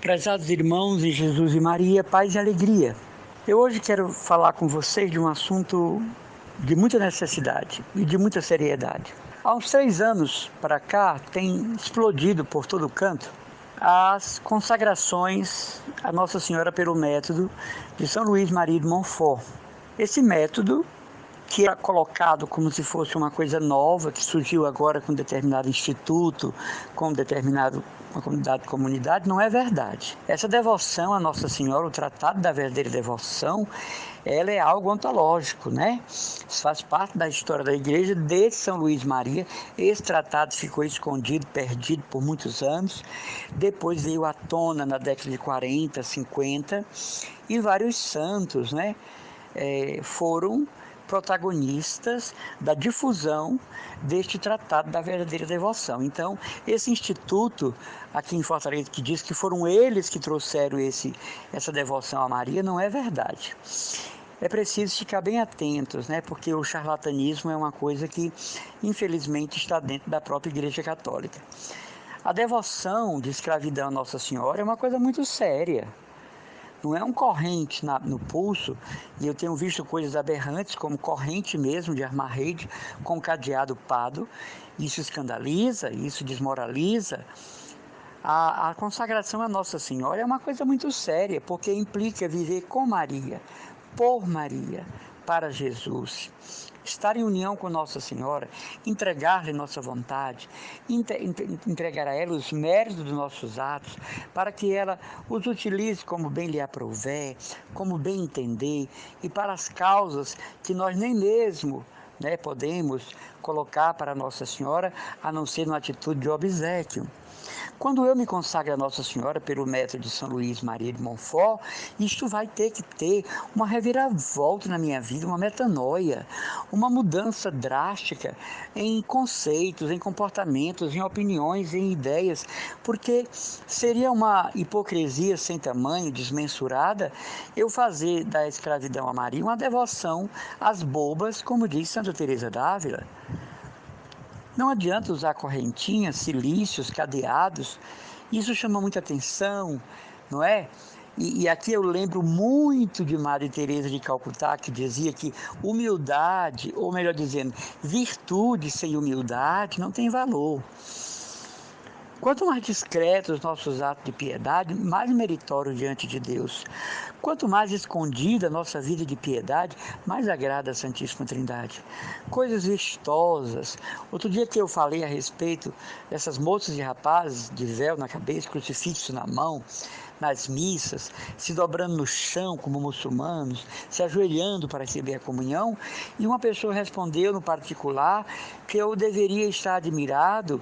Prezados irmãos em Jesus e Maria, paz e alegria. Eu hoje quero falar com vocês de um assunto de muita necessidade e de muita seriedade. Há uns 3 anos para cá tem explodido por todo canto as consagrações a Nossa Senhora pelo método de São Luís Maria de Montfort. Esse método, que é colocado como se fosse uma coisa nova, que surgiu agora com determinado instituto, com uma comunidade, não é verdade. Essa devoção à Nossa Senhora, o Tratado da Verdadeira Devoção, ela é algo ontológico, né? Isso faz parte da história da Igreja desde São Luís Maria. Esse tratado ficou escondido, perdido por muitos anos. Depois veio à tona na década de 40, 50, e vários santos, né, foram protagonistas da difusão deste Tratado da Verdadeira Devoção. Então, esse instituto aqui em Fortaleza, que diz que foram eles que trouxeram essa devoção a Maria, não é verdade. É preciso ficar bem atentos, né? Porque o charlatanismo é uma coisa que, infelizmente, está dentro da própria Igreja Católica. A devoção de escravidão a Nossa Senhora é uma coisa muito séria. Não é um corrente no pulso, e eu tenho visto coisas aberrantes, como corrente mesmo de armar rede com cadeado pado. Isso escandaliza, isso desmoraliza. A consagração a Nossa Senhora é uma coisa muito séria, porque implica viver com Maria, por Maria, para Jesus. Estar em união com Nossa Senhora, entregar-lhe nossa vontade, entregar a ela os méritos dos nossos atos, para que ela os utilize como bem lhe aprouver, como bem entender, e para as causas que nós nem mesmo podemos colocar para Nossa Senhora, a não ser numa atitude de obséquio. Quando eu me consagro a Nossa Senhora pelo método de São Luís Maria de Montfort, isto vai ter que ter uma reviravolta na minha vida, uma metanoia, uma mudança drástica em conceitos, em comportamentos, em opiniões, em ideias, porque seria uma hipocrisia sem tamanho, desmensurada, eu fazer da escravidão a Maria uma devoção às bobas, como diz Santa Teresa d'Ávila. Não adianta usar correntinhas, cilícios, cadeados. Isso chama muita atenção, não é? E aqui eu lembro muito de Madre Teresa de Calcutá, que dizia que humildade, ou melhor dizendo, virtude sem humildade não tem valor. Quanto mais discretos nossos atos de piedade, mais meritórios diante de Deus. Quanto mais escondida a nossa vida de piedade, mais agrada a Santíssima Trindade. Coisas vistosas. Outro dia que eu falei a respeito dessas moças e rapazes de véu na cabeça, crucifixo na mão, nas missas, se dobrando no chão como muçulmanos, se ajoelhando para receber a comunhão, e uma pessoa respondeu no particular que eu deveria estar admirado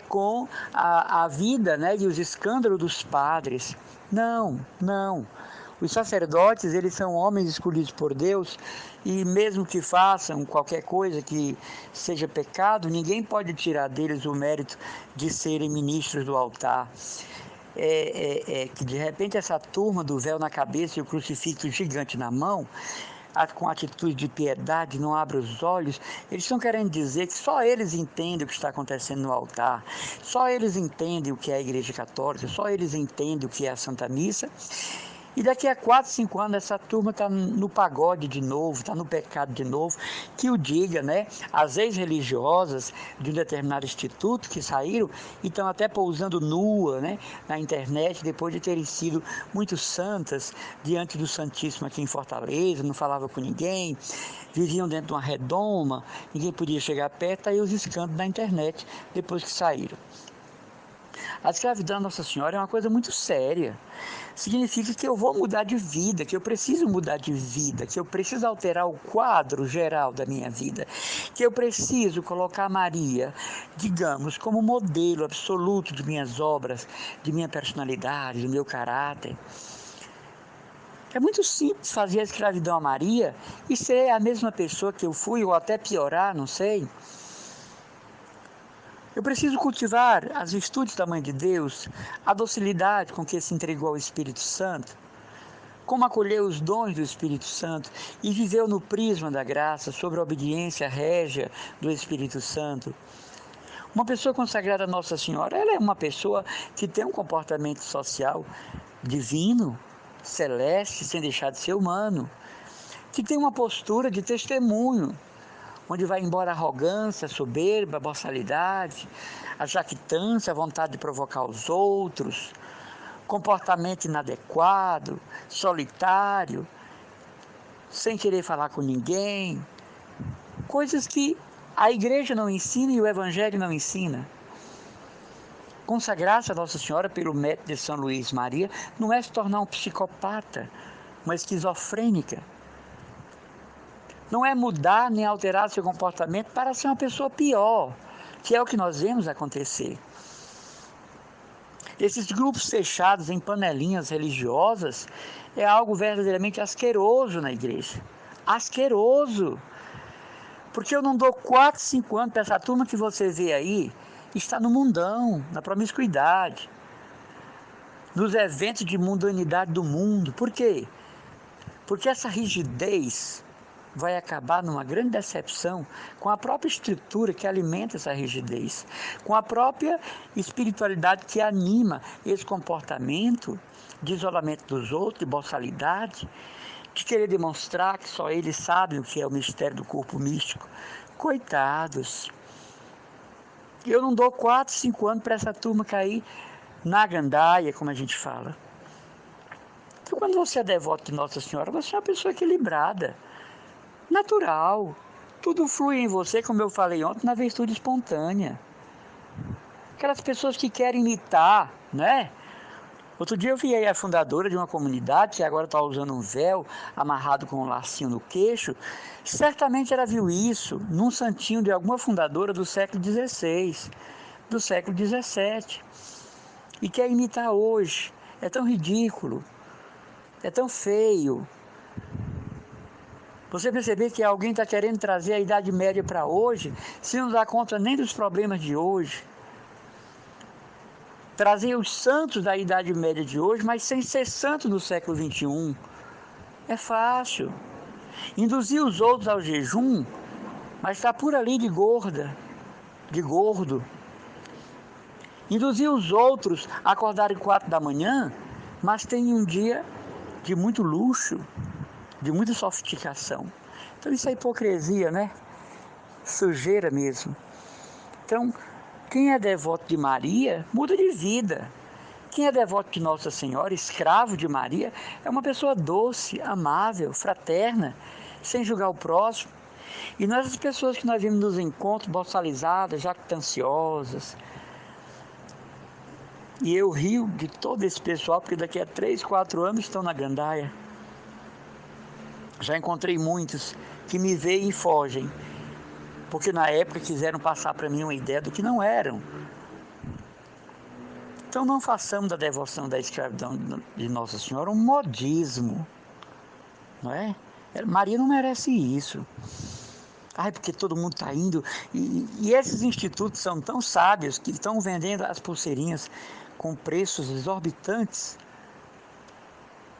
com a vida, e os escândalos dos padres. Não. Os sacerdotes, eles são homens escolhidos por Deus, e mesmo que façam qualquer coisa que seja pecado, ninguém pode tirar deles o mérito de serem ministros do altar. Que de repente essa turma do véu na cabeça e o crucifixo gigante na mão, com atitude de piedade, não abre os olhos, eles estão querendo dizer que só eles entendem o que está acontecendo no altar, só eles entendem o que é a Igreja Católica, só eles entendem o que é a Santa Missa. E daqui a 4, 5 anos essa turma está no pagode de novo, está no pecado de novo, que o diga, as ex-religiosas de um determinado instituto que saíram e estão até pousando nua, na internet, depois de terem sido muito santas diante do Santíssimo aqui em Fortaleza, não falavam com ninguém, viviam dentro de uma redoma, ninguém podia chegar perto, aí os escândalos na internet depois que saíram. A escravidão da Nossa Senhora é uma coisa muito séria. Significa que eu vou mudar de vida, que eu preciso mudar de vida, que eu preciso alterar o quadro geral da minha vida, que eu preciso colocar Maria, digamos, como modelo absoluto de minhas obras, de minha personalidade, do meu caráter. É muito simples fazer a escravidão a Maria e ser a mesma pessoa que eu fui, ou até piorar, não sei. Eu preciso cultivar as virtudes da Mãe de Deus, a docilidade com que se entregou ao Espírito Santo, como acolheu os dons do Espírito Santo e viveu no prisma da graça, sobre a obediência régia do Espírito Santo. Uma pessoa consagrada a Nossa Senhora, ela é uma pessoa que tem um comportamento social divino, celeste, sem deixar de ser humano, que tem uma postura de testemunho, onde vai embora a arrogância, a soberba, a boçalidade, a jactância, a vontade de provocar os outros, comportamento inadequado, solitário, sem querer falar com ninguém, coisas que a igreja não ensina e o evangelho não ensina. Consagrar-se a Nossa Senhora pelo método de São Luís Maria não é se tornar um psicopata, uma esquizofrênica. Não é mudar nem alterar seu comportamento para ser uma pessoa pior, que é o que nós vemos acontecer. Esses grupos fechados em panelinhas religiosas é algo verdadeiramente asqueroso na igreja. Asqueroso! Porque eu não dou 4, 5 anos para essa turma que você vê aí, está no mundão, na promiscuidade, nos eventos de mundanidade do mundo. Por quê? Porque essa rigidez vai acabar numa grande decepção com a própria estrutura que alimenta essa rigidez, com a própria espiritualidade que anima esse comportamento de isolamento dos outros, de boçalidade, de querer demonstrar que só eles sabem o que é o mistério do corpo místico. Coitados! Eu não dou 4, 5 anos para essa turma cair na gandaia, como a gente fala. Então, quando você é devoto de Nossa Senhora, você é uma pessoa equilibrada, natural. Tudo flui em você, como eu falei ontem, na virtude espontânea. Aquelas pessoas que querem imitar, né? Outro dia eu vi aí a fundadora de uma comunidade que agora está usando um véu amarrado com um lacinho no queixo. Certamente ela viu isso num santinho de alguma fundadora do século XVI, do século XVII. E quer imitar hoje. É tão ridículo, é tão feio. Você perceber que alguém está querendo trazer a Idade Média para hoje, se não dá conta nem dos problemas de hoje. Trazer os santos da Idade Média de hoje, mas sem ser santo do século XXI. É fácil. Induzir os outros ao jejum, mas está por ali de gorda, de gordo. Induzir os outros a acordarem 4 da manhã, mas tem um dia de muito luxo, de muita sofisticação. Então isso é hipocrisia, né? Sujeira mesmo. Então, quem é devoto de Maria, muda de vida. Quem é devoto de Nossa Senhora, escravo de Maria, é uma pessoa doce, amável, fraterna, sem julgar o próximo. E nós, as pessoas que nós vimos nos encontros, boçalizadas, jactanciosas. E eu rio de todo esse pessoal, porque daqui a 3, 4 anos estão na gandaia. Já encontrei muitos que me veem e fogem, porque na época quiseram passar para mim uma ideia do que não eram. Então não façamos da devoção da escravidão de Nossa Senhora um modismo, não é? Maria não merece isso. Ai, porque todo mundo está indo. E esses institutos são tão sábios que estão vendendo as pulseirinhas com preços exorbitantes,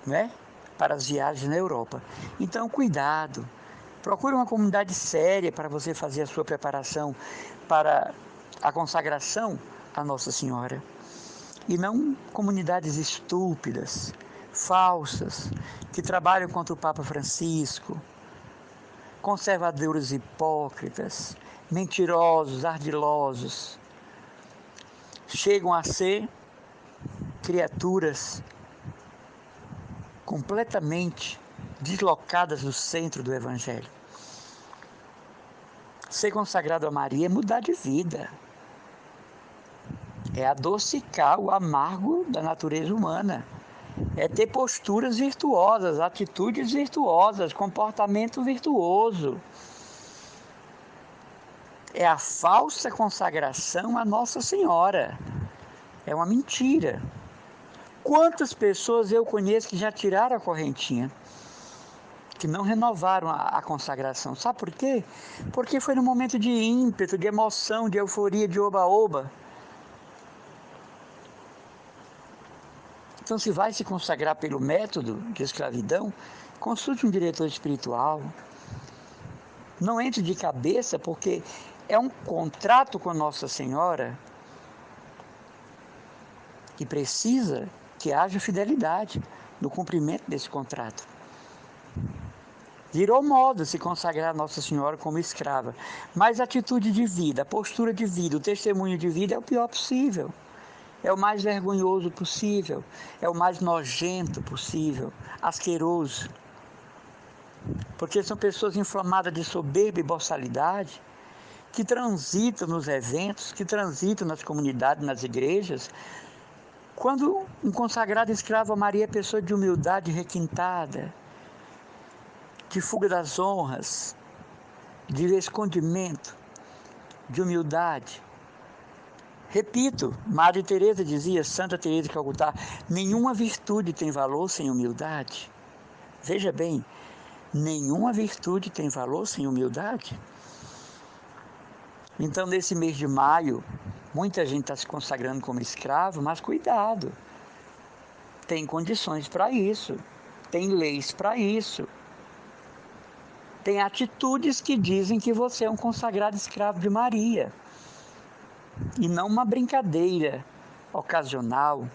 né? Para as viagens na Europa. Então, cuidado. Procure uma comunidade séria para você fazer a sua preparação para a consagração a Nossa Senhora. E não comunidades estúpidas, falsas, que trabalham contra o Papa Francisco, conservadores hipócritas, mentirosos, ardilosos. Chegam a ser criaturas completamente deslocadas do centro do Evangelho. Ser consagrado a Maria é mudar de vida. É adocicar o amargo da natureza humana. É ter posturas virtuosas, atitudes virtuosas, comportamento virtuoso. É a falsa consagração a Nossa Senhora. É uma mentira. Quantas pessoas eu conheço que já tiraram a correntinha, que não renovaram a consagração? Sabe por quê? Porque foi no momento de ímpeto, de emoção, de euforia, de oba-oba. Então, se vai se consagrar pelo método de escravidão, consulte um diretor espiritual. Não entre de cabeça, porque É um contrato com Nossa Senhora que precisa que haja fidelidade no cumprimento desse contrato. Virou moda se consagrar a Nossa Senhora como escrava, mas a atitude de vida, a postura de vida, o testemunho de vida é o pior possível. É o mais vergonhoso possível, é o mais nojento possível, asqueroso. Porque são pessoas inflamadas de soberba e boçalidade, que transitam nos eventos, que transitam nas comunidades, nas igrejas. Quando um consagrado escravo a Maria é pessoa de humildade requintada, de fuga das honras, de escondimento, de humildade. Repito, Madre Teresa dizia, Santa Teresa de Calcutá, nenhuma virtude tem valor sem humildade. Veja bem, nenhuma virtude tem valor sem humildade. Então, nesse mês de maio, muita gente está se consagrando como escravo, mas cuidado, tem condições para isso, tem leis para isso. Tem atitudes que dizem que você é um consagrado escravo de Maria. E não uma brincadeira ocasional.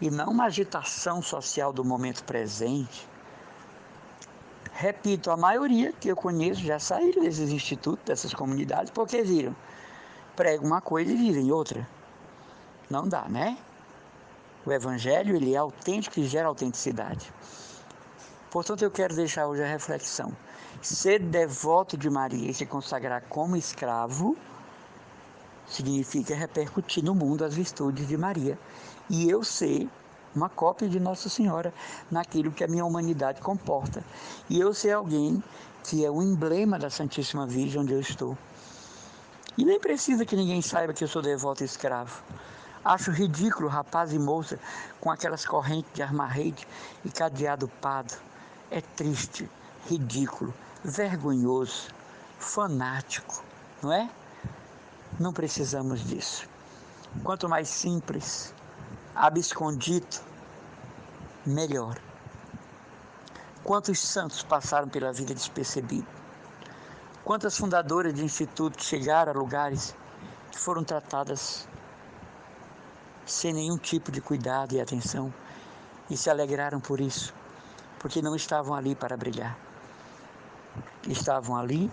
E não uma agitação social do momento presente. Repito, a maioria que eu conheço já saíram desses institutos, dessas comunidades, porque viram. Pregam uma coisa e vivem outra. Não dá, né? O Evangelho, ele é autêntico e gera autenticidade. Portanto, eu quero deixar hoje a reflexão. Ser devoto de Maria e se consagrar como escravo significa repercutir no mundo as virtudes de Maria. E eu ser uma cópia de Nossa Senhora naquilo que a minha humanidade comporta. E eu ser alguém que é o emblema da Santíssima Virgem onde eu estou. E nem precisa que ninguém saiba que eu sou devoto escravo. Acho ridículo rapaz e moça com aquelas correntes de arma-rede e cadeado pado. É triste, ridículo, vergonhoso, fanático, não é? Não precisamos disso. Quanto mais simples, abscondido, melhor. Quantos santos passaram pela vida despercebidos? Quantas fundadoras de institutos chegaram a lugares que foram tratadas sem nenhum tipo de cuidado e atenção e se alegraram por isso? Porque não estavam ali para brilhar. Estavam ali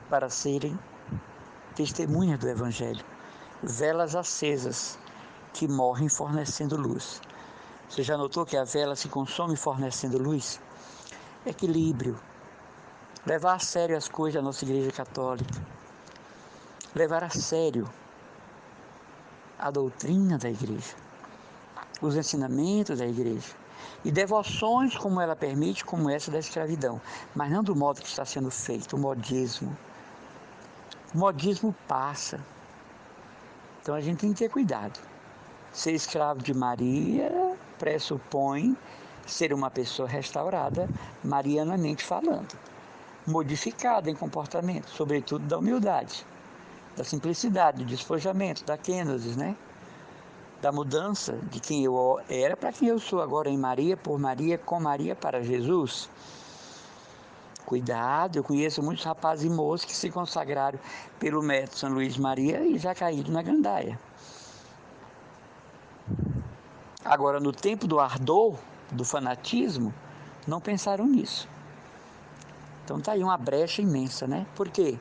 para serem testemunhas do Evangelho, velas acesas que morrem fornecendo luz. Você já notou que a vela se consome fornecendo luz? Equilíbrio. Levar a sério as coisas da nossa Igreja Católica. Levar a sério a doutrina da Igreja, os ensinamentos da Igreja. E devoções como ela permite, como essa da escravidão, mas não do modo que está sendo feito, o modismo. O modismo passa. Então a gente tem que ter cuidado. Ser escravo de Maria pressupõe ser uma pessoa restaurada, marianamente falando, modificada em comportamento, sobretudo da humildade, da simplicidade, do despojamento, da kenosis, né? Da mudança de quem eu era para quem eu sou agora em Maria, por Maria, com Maria, para Jesus. Cuidado, eu conheço muitos rapazes e moças que se consagraram pelo método São Luís Maria e já caíram na gandaia. Agora, no tempo do ardor, do fanatismo, não pensaram nisso. Então tá aí uma brecha imensa, né? Por quê?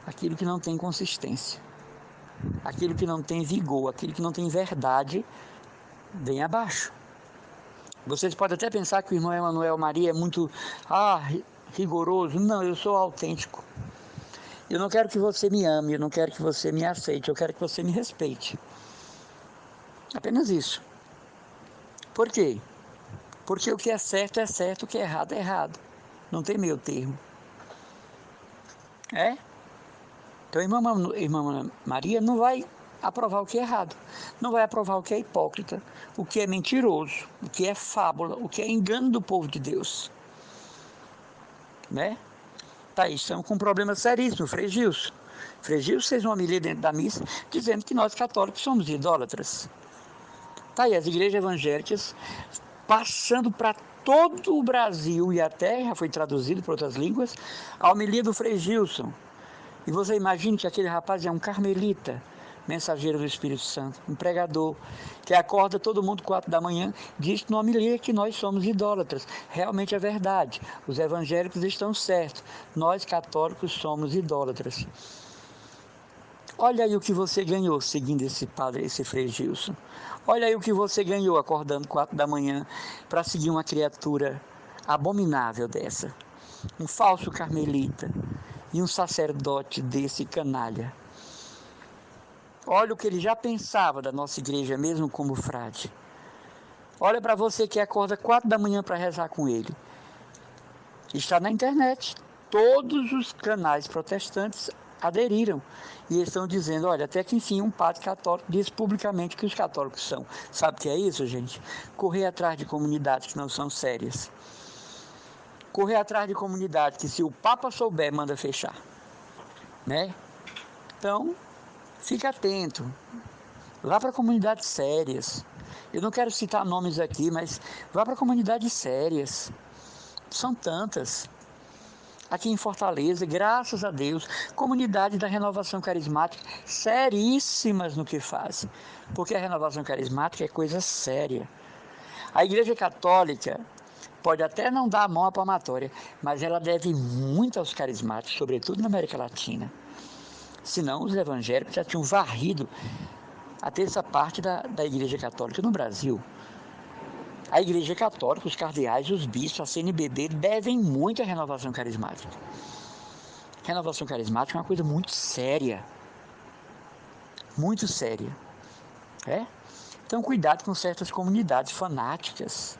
Aquilo que não tem consistência, aquilo que não tem vigor, aquilo que não tem verdade, vem abaixo. Vocês podem até pensar que o irmão Emanuel Maria é muito rigoroso. Não, eu sou autêntico. Eu não quero que você me ame, eu não quero que você me aceite, eu quero que você me respeite. Apenas isso. Por quê? Porque o que é certo, o que é errado. Não tem meio termo. Então a irmã Maria não vai aprovar o que é errado. Não vai aprovar o que é hipócrita, o que é mentiroso, o que é fábula, o que é engano do povo de Deus. Né? Tá aí, estamos com um problema seríssimo, Frei Gilson. Frei Gilson fez uma homilia dentro da missa dizendo que nós católicos somos idólatras. Tá aí, as igrejas evangélicas passando para todo o Brasil e até já foi traduzido para outras línguas a homilia do Frei Gilson, E você imagina que aquele rapaz é um carmelita, mensageiro do Espírito Santo, um pregador, que acorda todo mundo 4 da manhã, diz no homilia que nós somos idólatras. Realmente é verdade, os evangélicos estão certos, nós católicos somos idólatras. Olha aí o que você ganhou seguindo esse padre, esse Frei Gilson. Olha aí o que você ganhou acordando 4 da manhã para seguir uma criatura abominável dessa. Um falso carmelita e um sacerdote desse canalha. Olha o que ele já pensava da nossa igreja, mesmo como frade. Olha para você que acorda 4 da manhã para rezar com ele. Está na internet. Todos os canais protestantes aderiram e estão dizendo, olha, até que enfim um padre católico diz publicamente que os católicos são. Sabe o que é isso, gente? Correr atrás de comunidades que não são sérias. Correr atrás de comunidades que, se o Papa souber, manda fechar. Né? Então, fique atento. Vá para comunidades sérias. Eu não quero citar nomes aqui, mas vá para comunidades sérias. São tantas. Aqui em Fortaleza, graças a Deus, comunidade da Renovação Carismática, seríssimas no que fazem. Porque a Renovação Carismática é coisa séria. A Igreja Católica pode até não dar a mão à palmatória, mas ela deve muito aos carismáticos, sobretudo na América Latina. Senão os evangélicos já tinham varrido a terça parte da Igreja Católica no Brasil. A Igreja Católica, os cardeais, os bispos, a CNBB devem muito à Renovação Carismática. Renovação Carismática é uma coisa muito séria. Muito séria. Então, cuidado com certas comunidades fanáticas,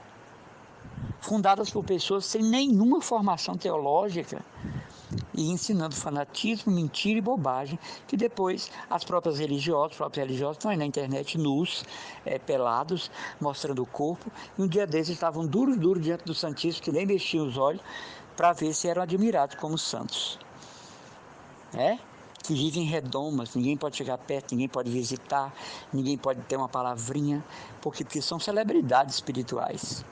fundadas por pessoas sem nenhuma formação teológica e ensinando fanatismo, mentira e bobagem, que depois os próprios religiosos estão aí na internet nus, pelados, mostrando o corpo, e um dia desses estavam duros diante do Santíssimo, que nem mexiam os olhos, para ver se eram admirados como santos. Que vivem em redomas, ninguém pode chegar perto, ninguém pode visitar, ninguém pode ter uma palavrinha, porque são celebridades espirituais.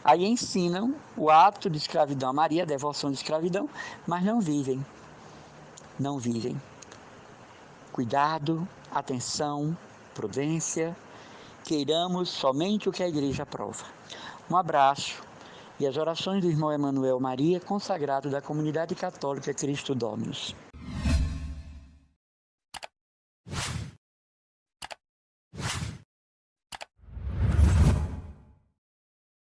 Aí ensinam o ato de escravidão a Maria, a devoção de escravidão, mas não vivem. Não vivem. Cuidado, atenção, prudência, queiramos somente o que a igreja aprova. Um abraço e as orações do irmão Emanuel Maria, consagrado da comunidade católica Cristo Dominus.